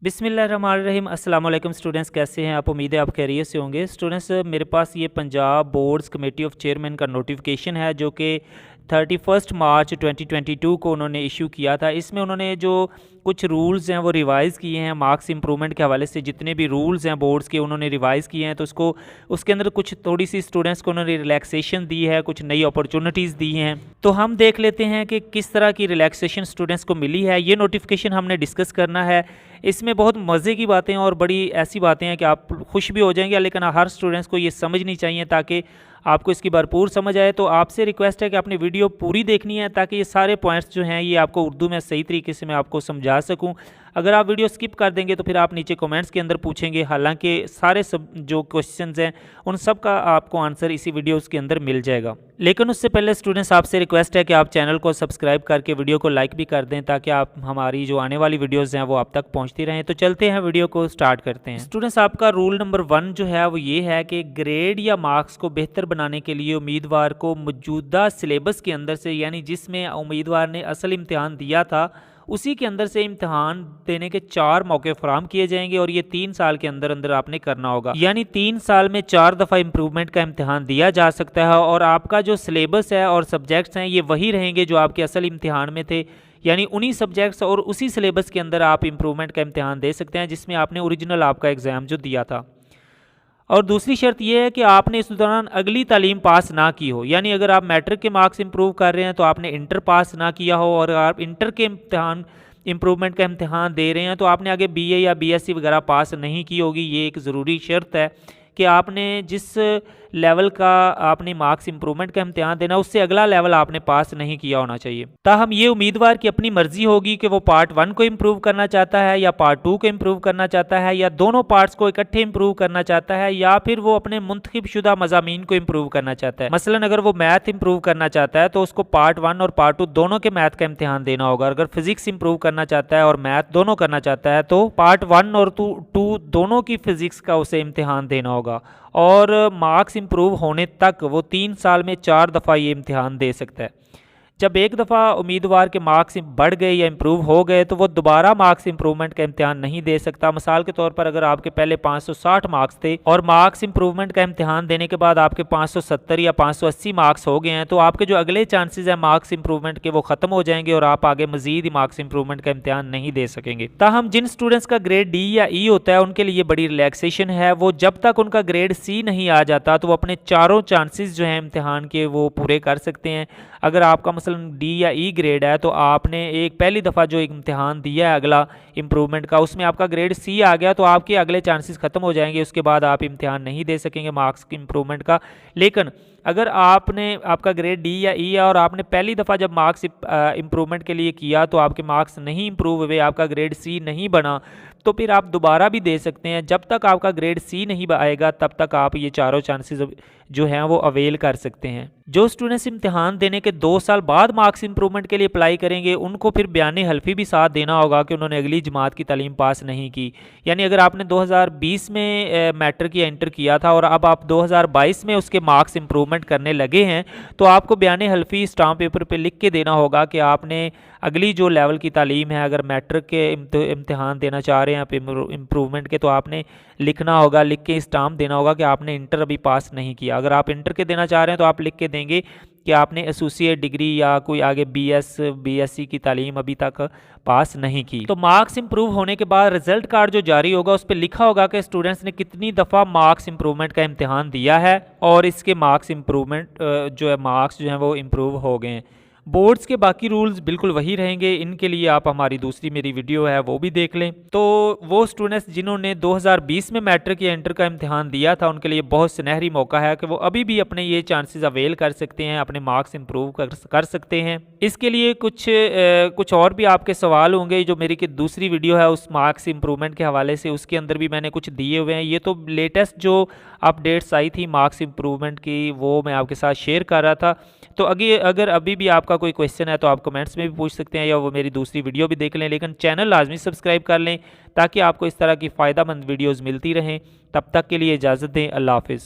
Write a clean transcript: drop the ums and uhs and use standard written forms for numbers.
बिस्मिल्लाहिर्रहमानिर्रहीम अस्सलाम वालेकुम स्टूडेंट्स, कैसे हैं आप? उम्मीद है आप खैरियत से होंगे। स्टूडेंट्स, मेरे पास ये Punjab boards committee of chairman का नोटिफिकेशन है जो कि 31 मार्च 2022 को उन्होंने इशू किया था। इसमें उन्होंने जो कुछ रूल्स हैं वो रिवाइज़ किए हैं मार्क्स इंप्रूवमेंट के हवाले से। जितने भी रूल्स हैं बोर्ड्स के उन्होंने रिवाइज़ किए हैं, तो उसके अंदर कुछ थोड़ी सी स्टूडेंट्स को उन्होंने रिलैक्सेशन दी है, कुछ नई अपॉर्चुनिटीज़ दी हैं। तो हम देख लेते हैं कि किस तरह की रिलैक्सेशन स्टूडेंट्स को मिली है। ये नोटिफिकेशन हमने डिस्कस करना है। इसमें बहुत मज़े की बातें और बड़ी ऐसी बातें हैं कि आप खुश भी हो जाएंगे, लेकिन हर स्टूडेंट्स को ये समझनी चाहिए ताकि आपको इसकी भरपूर समझ आए। तो आपसे रिक्वेस्ट है कि आपने वीडियो पूरी देखनी है ताकि ये सारे पॉइंट्स जो हैं ये आपको उर्दू में सही तरीके से मैं आपको समझा सकूं। अगर आप वीडियो स्किप कर देंगे तो फिर आप नीचे कमेंट्स के अंदर पूछेंगे, हालांकि सारे सब जो क्वेश्चंस हैं उन सब का आपको आंसर इसी वीडियोस के अंदर मिल जाएगा। लेकिन उससे पहले स्टूडेंट्स आपसे रिक्वेस्ट है कि आप चैनल को सब्सक्राइब करके वीडियो को लाइक भी कर दें ताकि आप हमारी जो आने वाली वीडियोज़ हैं वो आप तक पहुँचती रहें। तो चलते हैं, वीडियो को स्टार्ट करते हैं। स्टूडेंट्स, आपका रूल नंबर 1 जो है वो ये है कि ग्रेड या मार्क्स को बेहतर बनाने के लिए उम्मीदवार को मौजूदा सिलेबस के अंदर से, यानी जिसमें उम्मीदवार ने असल इम्तिहान दिया था उसी के अंदर से इम्तिहान देने के 4 मौके फराहम किए जाएंगे और ये 3 साल के अंदर अंदर आपने करना होगा। यानी 3 साल में 4 दफ़ा इम्प्रूवमेंट का इम्तिहान दिया जा सकता है और आपका जो सिलेबस है और सब्जेक्ट्स हैं ये वही रहेंगे जो आपके असल इम्तिहान में थे। यानी उन्हीं सब्जेक्ट्स और उसी सिलेबस के अंदर आप इम्प्रूवमेंट का इम्तिहान दे सकते हैं जिसमें आपने ओरिजिनल आपका एग्ज़ाम जो दिया था। और दूसरी शर्त यह है कि आपने इस दौरान अगली तालीम पास ना की हो। यानी अगर आप मैट्रिक के मार्क्स इंप्रूव कर रहे हैं तो आपने इंटर पास ना किया हो, और आप इंटर के इम्तिहान इम्प्रूवमेंट का इम्तिहान दे रहे हैं तो आपने आगे बीए या बीएससी वगैरह पास नहीं की होगी। ये एक ज़रूरी शर्त है कि आपने जिस लेवल का आपने मार्क्स इंप्रूवमेंट का इम्तिहान देना उससे अगला लेवल आपने पास नहीं किया होना चाहिए। ताहम ये उम्मीदवार की अपनी मर्जी होगी कि वो पार्ट 1 को इम्प्रूव करना चाहता है या पार्ट 2 को इम्प्रूव करना चाहता है या दोनों पार्ट्स को इकट्ठे इम्प्रूव करना चाहता है या फिर वो अपने मुंतखब शुदा मज़ामीन को इम्प्रूव करना चाहता है। मसलन अगर वो मैथ इंप्रूव करना चाहता है तो उसको पार्ट 1 और पार्ट 2 दोनों के मैथ का इम्तिहान देना होगा। अगर फिजिक्स इंप्रूव करना चाहता है और मैथ दोनों करना चाहता है तो पार्ट 1 और 2 दोनों की फिजिक्स का उसे इम्तिहान देना होगा। और मार्क्स इंप्रूव होने तक वो 3 साल में 4 दफ़ा ये इम्तिहान दे सकता है। जब एक दफ़ा उम्मीदवार के मार्क्स बढ़ गए या इम्प्रूव हो गए तो वो दोबारा मार्क्स इंप्रूवमेंट का इम्तिहान नहीं दे सकता। मिसाल के तौर पर अगर आपके पहले 560 मार्क्स थे और मार्क्स इंप्रूवमेंट का इम्तिहान देने के बाद आपके 570 या 580 मार्क्स हो गए हैं तो आपके जो अगले चांसेस हैं मार्क्स इंप्रूवमेंट के वो ख़त्म हो जाएंगे और आप आगे मजीद मार्क्स इंप्रूवमेंट का इम्तिहान नहीं दे सकेंगे। ताहम जिन स्टूडेंट्स का ग्रेड डी या ई होता है उनके लिए बड़ी रिलैक्सेशन है। वो जब तक उनका ग्रेड सी नहीं आ जाता तो वो अपने चारों चांसेस जो हैं इम्तिहान के वो पूरे कर सकते हैं। अगर आपका मसलन डी या ई ग्रेड है तो आपने एक पहली दफ़ा जो इम्तिहान दिया है अगला इम्प्रूवमेंट का उसमें आपका ग्रेड सी आ गया तो आपके अगले चांसेस ख़त्म हो जाएंगे, उसके बाद आप इम्तिहान नहीं दे सकेंगे मार्क्स इम्प्रूवमेंट का। लेकिन अगर आपका ग्रेड डी या ई है और आपने पहली दफ़ा जब मार्क्स इम्प्रूवमेंट के लिए किया तो आपके मार्क्स नहीं इम्प्रूव हुए, आपका ग्रेड सी नहीं बना, तो फिर आप दोबारा भी दे सकते हैं। जब तक आपका ग्रेड सी नहीं आएगा तब तक आप ये चारों चांसेस जो हैं वो अवेल कर सकते हैं। जो स्टूडेंट्स इम्तिहान देने के 2 साल बाद मार्क्स इंप्रूवमेंट के लिए अप्लाई करेंगे उनको फिर बयानी हल्फी भी साथ देना होगा कि उन्होंने अगली जमात की तालीम पास नहीं की। यानी अगर आपने 2020 में मैट्रिक या इंटर किया था और अब आप 2022 में उसके मार्क्स इंप्रूवमेंट करने लगे हैं तो आपको बयानी हल्फी स्टाम्प पेपर पे लिख के देना होगा कि आपने अगली जो लेवल की तालीम है, अगर मैट्रिक के इम्तिहान देना चाह रहे हैं आप इम्प्रूवमेंट के, तो आपने लिखना होगा, लिख के स्टाम्प देना होगा कि आपने इंटर अभी पास नहीं किया। अगर आप इंटर के देना चाह रहे हैं तो आप लिख के देंगे कि आपने एसोसिएट डिग्री या कोई आगे बीएससी की तालीम अभी तक पास नहीं की। तो मार्क्स इंप्रूव होने के बाद रिजल्ट कार्ड जो जारी होगा उस पर लिखा होगा कि स्टूडेंट्स ने कितनी दफ़ा मार्क्स इंप्रूवमेंट का इम्तिहान दिया है और इसके मार्क्स जो है वो इम्प्रूव हो गए हैं। बोर्ड्स के बाकी रूल्स बिल्कुल वही रहेंगे। इनके लिए आप हमारी दूसरी मेरी वीडियो है वो भी देख लें। तो वो स्टूडेंट्स जिन्होंने 2020 में मैट्रिक या इंटर का इम्तिहान दिया था उनके लिए बहुत सुनहरी मौका है कि वो अभी भी अपने ये चांसेस अवेल कर सकते हैं, अपने मार्क्स इंप्रूव कर सकते हैं। इसके लिए कुछ और भी आपके सवाल होंगे। जो मेरी की दूसरी वीडियो है उस मार्क्स इंप्रूवमेंट के हवाले से उसके अंदर भी मैंने कुछ दिए हुए हैं। ये तो लेटेस्ट जो अपडेट्स आई थी मार्क्स इंप्रूवमेंट की वो मैं आपके साथ शेयर कर रहा था। तो अगर अभी भी आपका कोई क्वेश्चन है तो आप कमेंट्स में भी पूछ सकते हैं या वो मेरी दूसरी वीडियो भी देख लें। लेकिन चैनल लाजमी सब्सक्राइब कर लें ताकि आपको इस तरह की फ़ायदेमंद वीडियोज़ मिलती रहें। तब तक के लिए इजाज़त दें। अल्लाह हाफ़िज़।